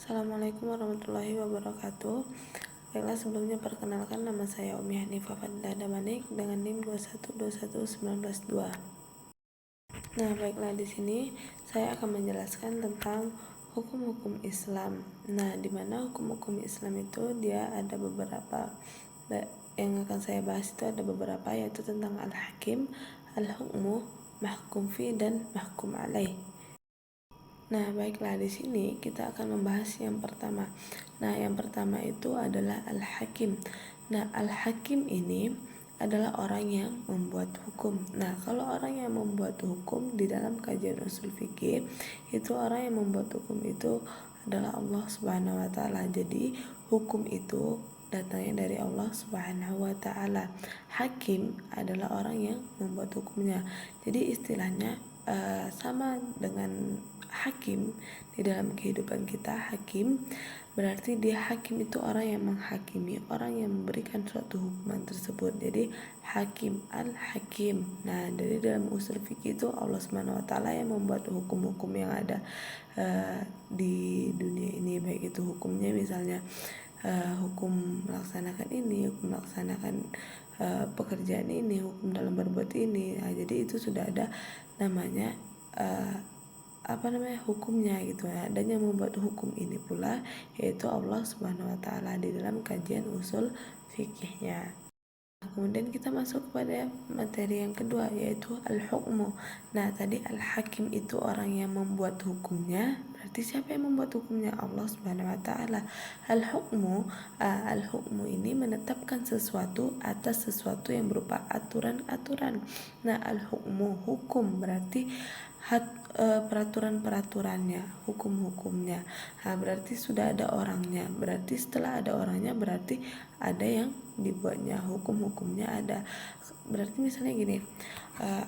Assalamualaikum warahmatullahi wabarakatuh. Baiklah, sebelumnya perkenalkan, nama saya Umi Hanifah Fadila Damanik dengan NIM 2121912. Nah, baiklah, di sini saya akan menjelaskan tentang hukum-hukum Islam. Nah, di mana hukum-hukum Islam itu dia ada beberapa, yang akan saya bahas itu ada beberapa, yaitu tentang al-hakim, al-hukmu, mahkum fi, dan mahkum alaih. Nah, baiklah, di sini kita akan membahas yang pertama. Nah, yang pertama itu adalah al-hakim. Nah, al-hakim ini adalah orang yang membuat hukum. Nah, kalau orang yang membuat hukum di dalam kajian usul fikih, itu orang yang membuat hukum itu adalah Allah Subhanahu wa taala. Jadi, hukum itu datangnya dari Allah Subhanahu wa taala. Hakim adalah orang yang membuat hukumnya. Jadi istilahnya sama dengan hakim di dalam kehidupan kita. Hakim berarti dia hakim itu orang yang menghakimi, orang yang memberikan suatu hukuman tersebut. Jadi hakim, al-hakim. Nah, dari dalam usul fikih itu Allah Subhanahu wa taala yang membuat hukum-hukum yang ada di dunia ini, baik itu hukumnya misalnya hukum melaksanakan ini, hukum melaksanakan pekerjaan ini, hukum dalam berbuat ini. Nah, jadi itu sudah ada namanya hukumnya gitu ya. Dan yang membuat hukum ini pula yaitu Allah Subhanahu wa taala di dalam kajian usul fikihnya. Kemudian kita masuk kepada materi yang kedua, yaitu al-hukmu. Nah, tadi al-hakim itu orang yang membuat hukumnya. Berarti siapa yang membuat hukumnya? Allah Subhanahu wa taala. Al-hukmu ini menetapkan sesuatu atas sesuatu yang berupa aturan-aturan. Nah, al-hukmu, hukum, berarti peraturan-peraturannya, hukum-hukumnya. Nah, berarti sudah ada orangnya. Berarti setelah ada orangnya berarti ada yang dibuatnya, hukum-hukumnya ada. Berarti misalnya gini,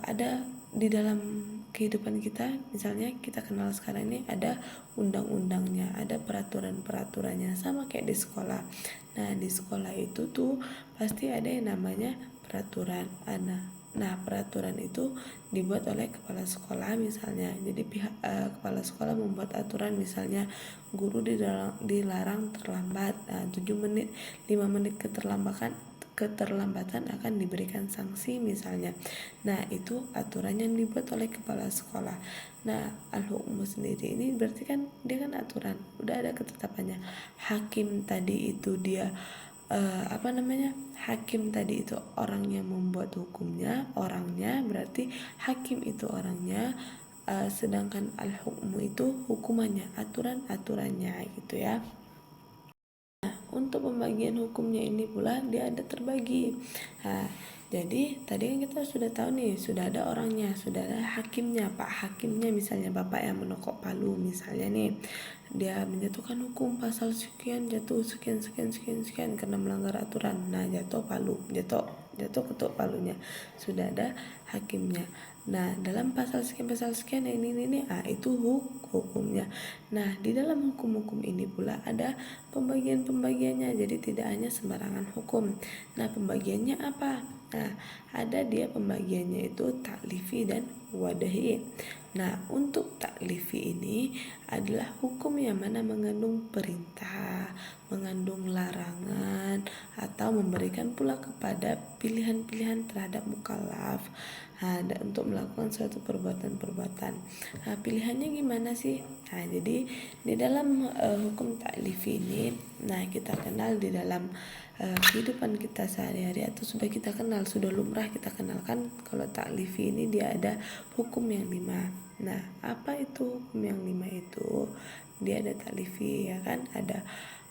ada di dalam kehidupan kita, misalnya kita kenal sekarang ini ada undang-undangnya, ada peraturan-peraturannya, sama kayak di sekolah. Nah, di sekolah itu tuh pasti ada yang namanya peraturan. Nah, peraturan itu dibuat oleh kepala sekolah misalnya. Jadi kepala sekolah membuat aturan, misalnya guru dilarang terlambat. Nah, 7 menit, 5 menit keterlambatan akan diberikan sanksi misalnya. Nah, itu aturan yang dibuat oleh kepala sekolah. Nah, al-hukmu sendiri ini berarti kan dia kan aturan, udah ada ketetapannya. Hakim tadi itu dia hakim tadi itu orang yang membuat hukumnya, orangnya, berarti hakim itu orangnya, sedangkan al-hukmu itu hukumannya, aturan-aturannya gitu ya. Nah, untuk pembagian hukumnya ini pula dia ada terbagi. Nah, jadi tadi kan kita sudah tahu nih, sudah ada orangnya, sudah ada hakimnya, Pak Hakimnya misalnya bapak yang menokok palu misalnya nih, dia menjatuhkan hukum pasal sekian, jatuh sekian karena melanggar aturan. Nah, jatuh ketuk palunya. Sudah ada hakimnya. Nah, dalam pasal sekian ini itu hukumnya. Nah, di dalam hukum-hukum ini pula ada pembagiannya. Jadi tidak hanya sembarangan hukum. Nah, pembagiannya apa? Nah, ada dia pembagiannya itu taklifi dan wadahi. Nah, untuk taklifi ini adalah hukum yang mana mengandung perintah, mengandung larangan, atau memberikan pula kepada pilihan-pilihan terhadap mukallaf untuk melakukan suatu perbuatan-perbuatan. Nah, pilihannya gimana sih? Nah, jadi di dalam hukum taklifi ini, nah kita kenal di dalam kehidupan kita sehari-hari, atau sudah kita kenal, sudah lumrah kita kenalkan kalau taklifi ini dia ada hukum yang 5. Nah, apa itu hukum yang 5 itu? Dia ada taklifi ya kan, ada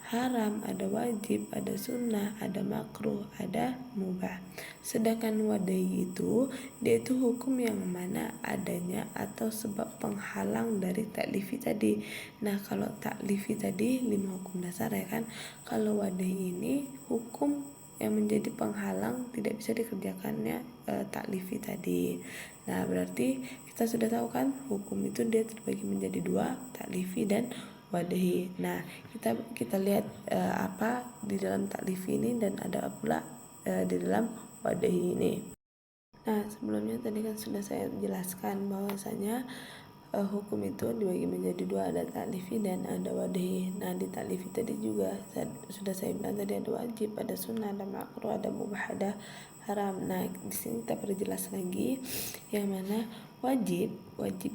haram, ada wajib, ada sunnah, ada makruh, ada mubah. Sedangkan wadai itu dia itu hukum yang mana adanya atau sebab penghalang dari taklifi tadi. Nah, kalau taklifi tadi 5 hukum dasar ya kan. Kalau wadai ini hukum yang menjadi penghalang tidak bisa dikerjakannya taklifi tadi. Nah, berarti kita sudah tahu kan hukum itu dia terbagi menjadi 2, taklifi dan wadahi. Nah, kita lihat apa di dalam taklifi ini dan ada pula di dalam wadahi ini. Nah, sebelumnya tadi kan sudah saya jelaskan bahwasanya hukum itu dibagi menjadi dua, ada taklifi dan ada wadhi. Nah di taklifi tadi juga sudah saya bilang tadi, ada wajib, ada sunnah, ada makruh, ada mubah, ada haram. Nah di sini kita perjelas lagi yang mana wajib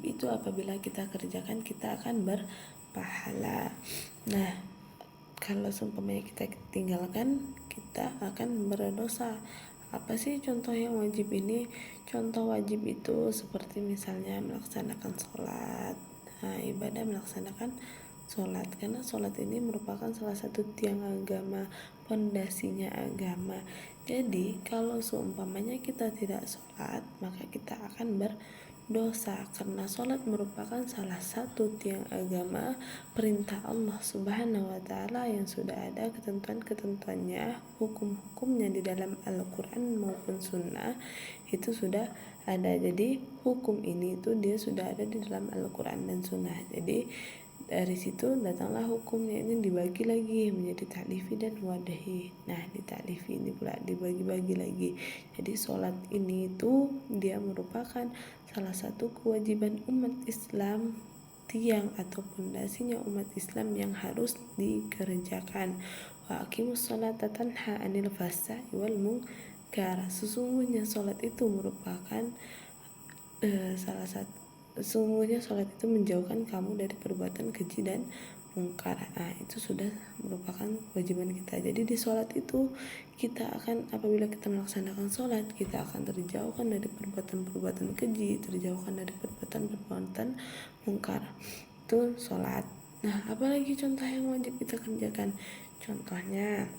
itu apabila kita kerjakan kita akan berpahala. Nah kalau seumpamanya kita tinggalkan kita akan berdosa. Apa sih contoh yang wajib ini? Contoh wajib itu seperti misalnya melaksanakan sholat. Nah, ibadah melaksanakan sholat, karena sholat ini merupakan salah satu tiang agama, pondasinya agama. Jadi kalau seumpamanya kita tidak sholat, maka kita akan berdosa, karena sholat merupakan salah satu tiang agama, perintah Allah Subhanahu wa Ta'ala yang sudah ada ketentuan-ketentuannya, hukum-hukumnya di dalam Al-Quran maupun Sunnah itu sudah ada. Jadi hukum ini itu dia sudah ada di dalam Al-Quran dan Sunnah. Jadi dari situ datanglah hukumnya, ini dibagi lagi menjadi taklifi dan wadahi. Nah di taklifi ini pula dibagi-bagi lagi. Jadi sholat ini itu dia merupakan salah satu kewajiban umat Islam, tiang atau pondasinya umat Islam yang harus dikerjakan. Wa aqimus sholata tanha 'anil fahsya'i wal munkar. Sesungguhnya sholat itu merupakan sesungguhnya sholat itu menjauhkan kamu dari perbuatan keji dan mungkar. Nah itu sudah merupakan kewajiban kita. Jadi di sholat itu kita akan, apabila kita melaksanakan sholat, kita akan terjauhkan dari perbuatan-perbuatan keji, terjauhkan dari perbuatan-perbuatan mungkar. Itu sholat. Nah apalagi contoh yang wajib kita kerjakan? Contohnya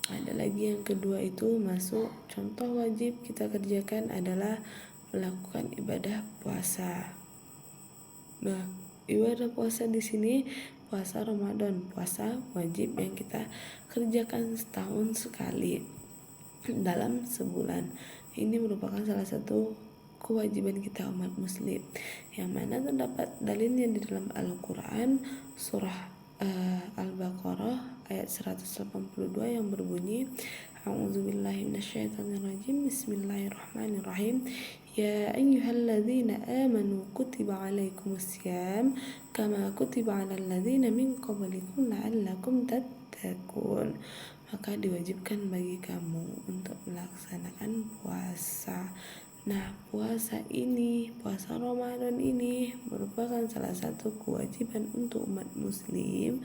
ada lagi yang kedua itu masuk. Contoh wajib kita kerjakan adalah melakukan ibadah puasa. Nah, ibadah puasa di sini puasa Ramadan, puasa wajib yang kita kerjakan setahun sekali dalam sebulan. Ini merupakan salah satu kewajiban kita umat muslim, yang mana terdapat dalilnya di dalam Al-Quran surah Al-Baqarah ayat 182 yang berbunyi, A'udzubillahi minasyaitonirrajim, Bismillahirrahmanirrahim. Ya ayyuhalladzina amanu kutiba alaikumussyam kama kutiba alal ladzina min qablikum la'allakum tattaqun. Maka diwajibkan bagi kamu untuk melaksanakan puasa. Nah, puasa ini, puasa Ramadan ini merupakan salah satu kewajiban untuk umat muslim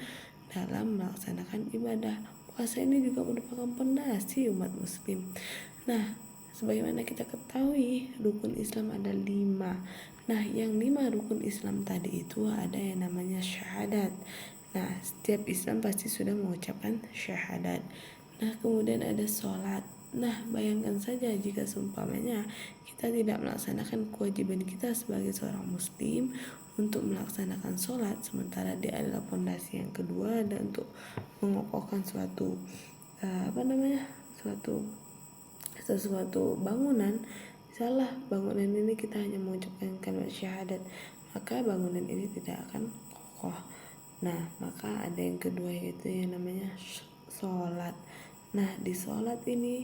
dalam melaksanakan ibadah. Puasa ini juga merupakan pondasi umat muslim. Nah, sebagaimana kita ketahui, rukun Islam ada 5. Nah, yang 5 rukun Islam tadi itu ada yang namanya syahadat. Nah, setiap Islam pasti sudah mengucapkan syahadat. Nah, kemudian ada sholat. Nah, bayangkan saja jika seumpamanya kita tidak melaksanakan kewajiban kita sebagai seorang muslim untuk melaksanakan sholat, sementara dia adalah pondasi yang kedua dan untuk mengokohkan suatu sesuatu bangunan. Salah bangunan ini kita hanya mengucapkan kalimat syahadat, maka bangunan ini tidak akan kokoh. Nah, maka ada yang kedua yaitu yang namanya sholat. Nah, di sholat ini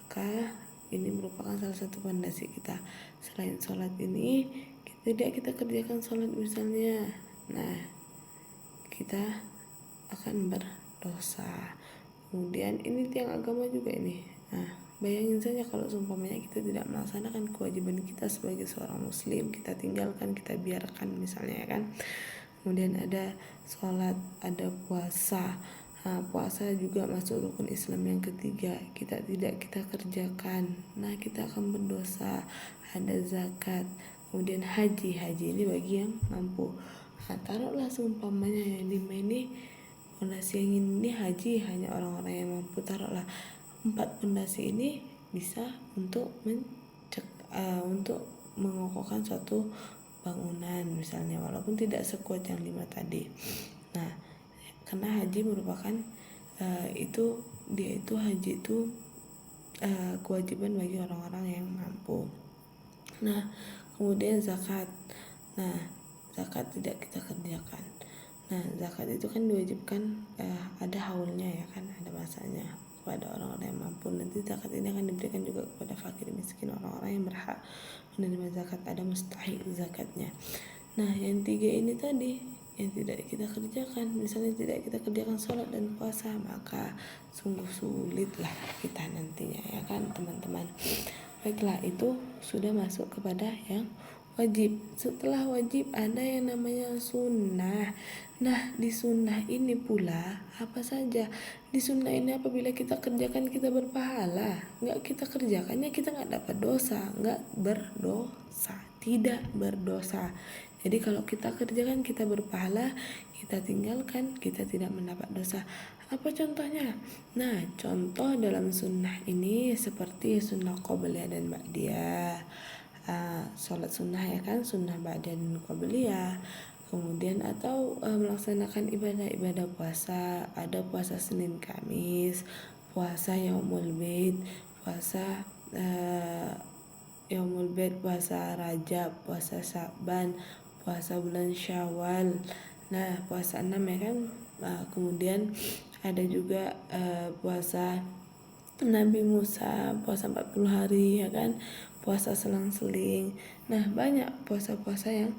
maka ini merupakan salah satu pondasi kita. Selain sholat ini tidak kita kerjakan sholat misalnya, nah kita akan berdosa. Kemudian ini tiang agama juga ini. Nah, bayangin saja kalau seumpamanya kita tidak melaksanakan kewajiban kita sebagai seorang muslim, kita tinggalkan, kita biarkan misalnya kan. Kemudian ada sholat, ada puasa. Nah, puasa juga masuk rukun Islam yang ketiga. Kita kerjakan, nah kita akan berdosa. Ada zakat, kemudian haji ini bagi yang mampu. Nah, taruhlah seumpamanya yang 5 ini pondasi yang ini haji hanya orang-orang yang mampu, taruhlah 4 pondasi ini bisa untuk untuk mengokohkan suatu bangunan misalnya, walaupun tidak sekuat yang 5 tadi. Nah, karena haji merupakan haji itu kewajiban bagi orang-orang yang mampu. Nah, kemudian zakat. Nah, zakat tidak kita kerjakan. Nah, zakat itu kan diwajibkan ada haulnya ya kan, ada masanya kepada orang-orang yang mampu. Nanti zakat ini akan diberikan juga kepada fakir miskin, orang-orang yang berhak menerima zakat, ada mustahik zakatnya. Nah, yang 3 ini tadi yang tidak kita kerjakan, misalnya tidak kita kerjakan sholat dan puasa, maka sungguh sulit lah kita nantinya, ya kan teman-teman. Baiklah, itu sudah masuk kepada yang wajib. Setelah wajib ada yang namanya sunnah. Nah, di sunnah ini pula apa saja? Di sunnah ini apabila kita kerjakan kita berpahala, nggak kita kerjakannya kita nggak dapat dosa, nggak berdosa, tidak berdosa. Jadi kalau kita kerjakan kita berpahala, kita tinggalkan kita tidak mendapat dosa. Apa contohnya? Nah, contoh dalam sunnah ini seperti sunnah qobliyah dan ba'diyah. Sholat sunnah, ya kan, sunnah ba'diyah dan qobliyah. Kemudian atau melaksanakan ibadah-ibadah puasa, ada puasa Senin Kamis, puasa Yaumul Bid, puasa Yaumul Bid, puasa Rajab, puasa Sa'ban, puasa bulan Syawal. Nah, puasa 6, ya kan. Kemudian ada juga puasa Nabi Musa, puasa 40 hari, ya kan, puasa selang-seling. Nah, banyak puasa-puasa yang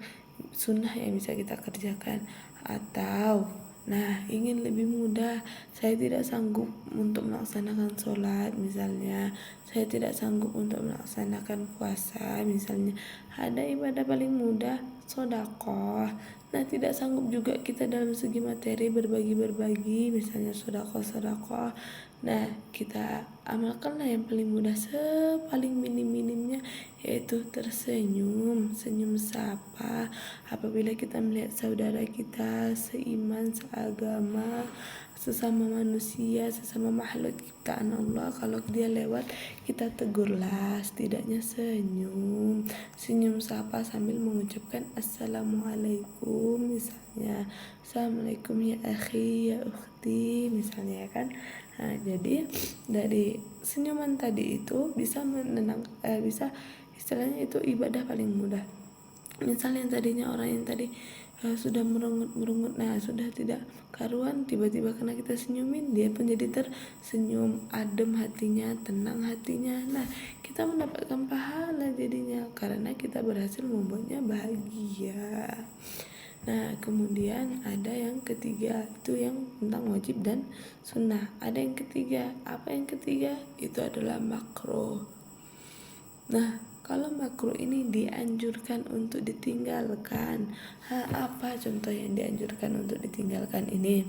sunnah yang bisa kita kerjakan. Atau nah, ingin lebih mudah, saya tidak sanggup untuk melaksanakan sholat misalnya, saya tidak sanggup untuk melaksanakan puasa misalnya, ada ibadah paling mudah, sedekah. Nah, tidak sanggup juga kita dalam segi materi berbagi misalnya sedekah. Nah, kita amalkanlah yang paling mudah, sepaling minim-minimnya, yaitu tersenyum, senyum sapa apabila kita melihat saudara kita seiman, seagama, sesama manusia, sesama makhluk ciptaan Allah. Kalau dia lewat, kita tegurlah, setidaknya senyum sapa sambil mengucapkan assalamualaikum misalnya, assalamualaikum ya akhi ya ukhti misalnya, ya kan. Nah, jadi dari senyuman tadi itu bisa bisa istilahnya itu ibadah paling mudah. Misalnya yang tadinya orang yang tadi sudah merungut, nah sudah tidak karuan, tiba-tiba karena kita senyumin, dia pun jadi tersenyum, adem hatinya, tenang hatinya. Nah, kita mendapatkan pahala jadinya karena kita berhasil membuatnya bahagia. Nah, kemudian ada yang ketiga, itu yang tentang wajib dan sunnah. Ada yang ketiga, apa yang ketiga? Itu adalah makruh. Nah, kalau makruh ini dianjurkan untuk ditinggalkan. Apa contoh yang dianjurkan untuk ditinggalkan ini?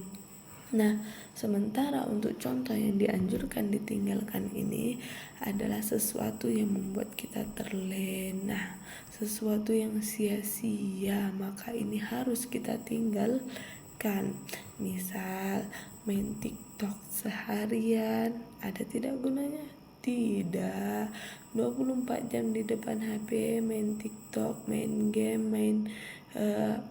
Nah, sementara untuk contoh yang dianjurkan ditinggalkan ini adalah sesuatu yang membuat kita terlena, sesuatu yang sia-sia, maka ini harus kita tinggalkan. Misal main TikTok seharian, ada tidak gunanya? Tidak. 24 jam di depan HP main TikTok, main game,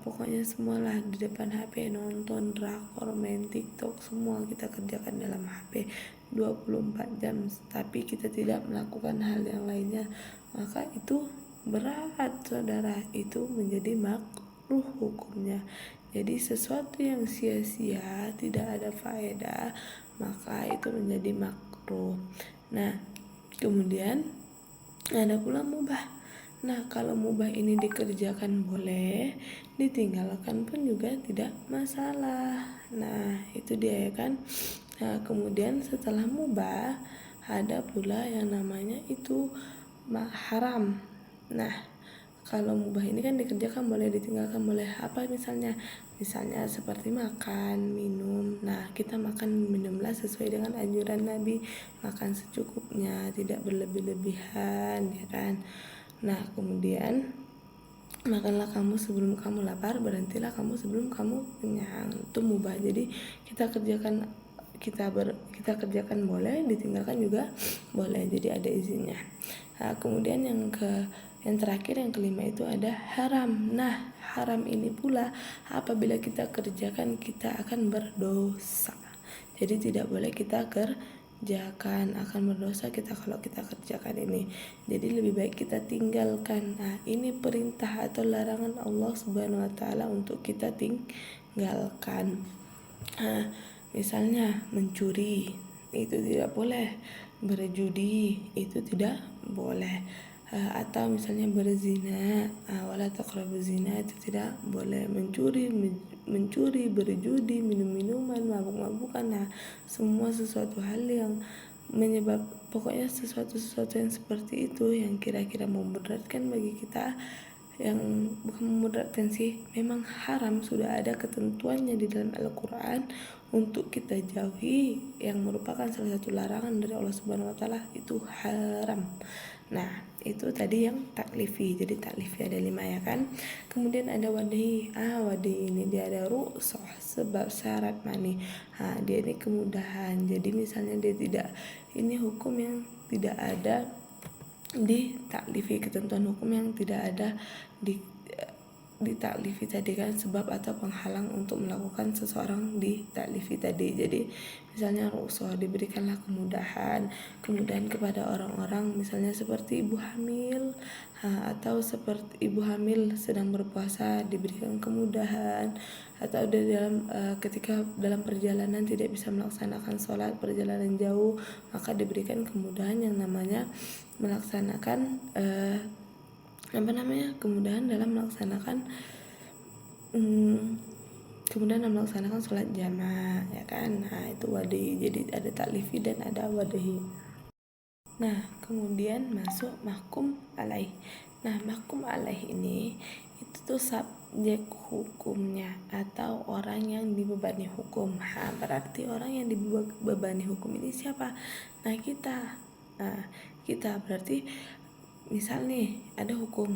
pokoknya semualah di depan HP, nonton drakor, main TikTok, semua kita kerjakan dalam HP 24 jam, tapi kita tidak melakukan hal yang lainnya, maka itu berat saudara, itu menjadi makruh hukumnya. Jadi sesuatu yang sia-sia, tidak ada faedah, maka itu menjadi makruh. Nah, kemudian ada pula mubah. Nah, kalau mubah ini dikerjakan boleh, ditinggalkan pun juga tidak masalah. Nah, itu dia, ya kan. Nah, kemudian setelah mubah ada pula yang namanya itu haram. Nah, kalau mubah ini kan dikerjakan boleh, ditinggalkan boleh. Apa misalnya? Misalnya seperti makan, minum. Nah, kita makan minumlah sesuai dengan anjuran Nabi, makan secukupnya, tidak berlebih-lebihan, ya kan. Nah, kemudian makanlah kamu sebelum kamu lapar, berhentilah kamu sebelum kamu kenyang. Itu mubah. Jadi kita kerjakan boleh, ditinggalkan juga boleh. Jadi ada izinnya. Nah, kemudian yang terakhir, yang kelima, itu ada haram. Nah, haram ini pula apabila kita kerjakan kita akan berdosa. Jadi tidak boleh kita kerjakan, akan berdosa kita kalau kita kerjakan ini. Jadi lebih baik kita tinggalkan. Nah, ini perintah atau larangan Allah Subhanahu wa taala untuk kita tinggalkan. Nah, misalnya mencuri itu tidak boleh, berjudi itu tidak boleh, atau misalnya berzina, wala taqrabuz zina, itu tidak boleh mencuri, berjudi, minum minuman, mabuk-mabukan. Nah, semua sesuatu hal yang pokoknya sesuatu yang seperti itu yang kira-kira memudaratkan bagi kita, yang bukan memudaratkan sih, memang haram, sudah ada ketentuannya di dalam Al-Quran untuk kita jauhi, yang merupakan salah satu larangan dari Allah Subhanahu wa taala, itu haram. Nah, itu tadi yang taklifi. Jadi taklifi ada 5 ya kan. Kemudian ada wadahi. Wadahi ini dia ada rukshoh, sebab syarat mani. Dia ini kemudahan. Jadi misalnya dia tidak, ini hukum yang tidak ada di taklifi, ketentuan hukum yang tidak ada di taklifi tadi kan, sebab atau penghalang untuk melakukan seseorang di taklifi tadi. Jadi misalnya rukhsah, diberikanlah kemudahan kepada orang-orang, misalnya seperti ibu hamil, atau seperti ibu hamil sedang berpuasa, diberikan kemudahan. Atau ketika dalam perjalanan tidak bisa melaksanakan sholat, perjalanan jauh, maka diberikan kemudahan yang namanya melaksanakan kemudahan dalam melaksanakan sholat jamaah ya kan. Nah, itu wadahi. Jadi ada taklifi dan ada wadahi. Nah, kemudian masuk mahkum alaih. Nah, mahkum alaih ini itu tuh subjek hukumnya atau orang yang dibebani hukum. Berarti orang yang dibebani hukum ini siapa? Nah, kita berarti misal nih ada hukum,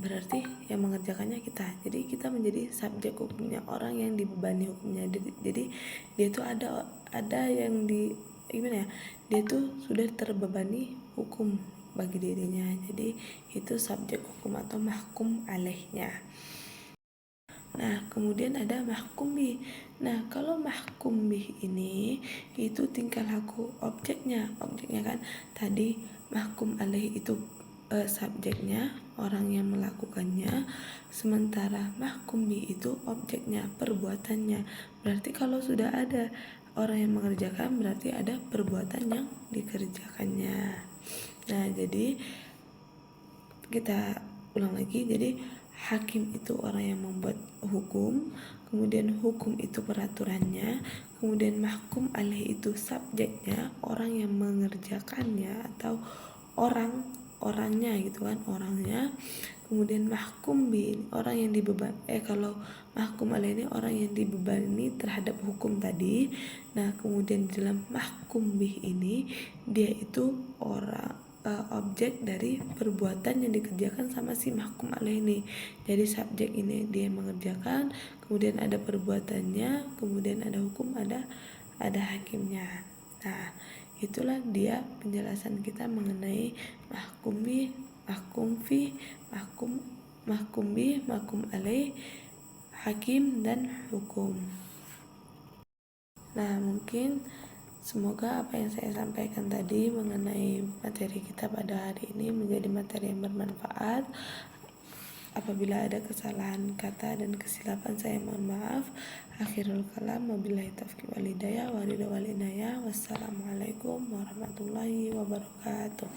berarti yang mengerjakannya kita. Jadi kita menjadi subjek hukumnya, orang yang dibebani hukumnya. Jadi dia tuh ada yang gimana ya? Dia tuh sudah terbebani hukum bagi dirinya. Jadi itu subjek hukum atau mahkum alaihnya. Nah, kemudian ada mahkum bih. Nah, kalau mahkum bih ini itu tingkah laku objeknya kan. Tadi mahkum alaih itu subjeknya, orang yang melakukannya, sementara mahkum bih itu objeknya, perbuatannya. Berarti kalau sudah ada orang yang mengerjakan, berarti ada perbuatan yang dikerjakannya. Nah, jadi kita ulang lagi. Jadi hakim itu orang yang membuat hukum, kemudian hukum itu peraturannya, kemudian mahkum alaih itu subjeknya, orang yang mengerjakannya atau orangnya gitu kan, orangnya. Kemudian mahkum bi, orang yang kalau mahkum alaih ini orang yang dibebani terhadap hukum tadi. Nah, kemudian dalam mahkum bi ini dia itu objek dari perbuatan yang dikerjakan sama si mahkum alaih ini. Jadi subjek ini dia mengerjakan, kemudian ada perbuatannya, kemudian ada hukum, ada hakimnya. Nah, itulah dia penjelasan kita mengenai mahkum bi, mahkum fi, mahkum bi, mahkum alaih, hakim dan hukum. Nah, mungkin semoga apa yang saya sampaikan tadi mengenai materi kita pada hari ini menjadi materi yang bermanfaat. Apabila ada kesalahan kata dan kesilapan, saya mohon maaf. Akhirul kalam, wabillahi taufiq wal hidayah, wassalamualaikum warahmatullahi wabarakatuh.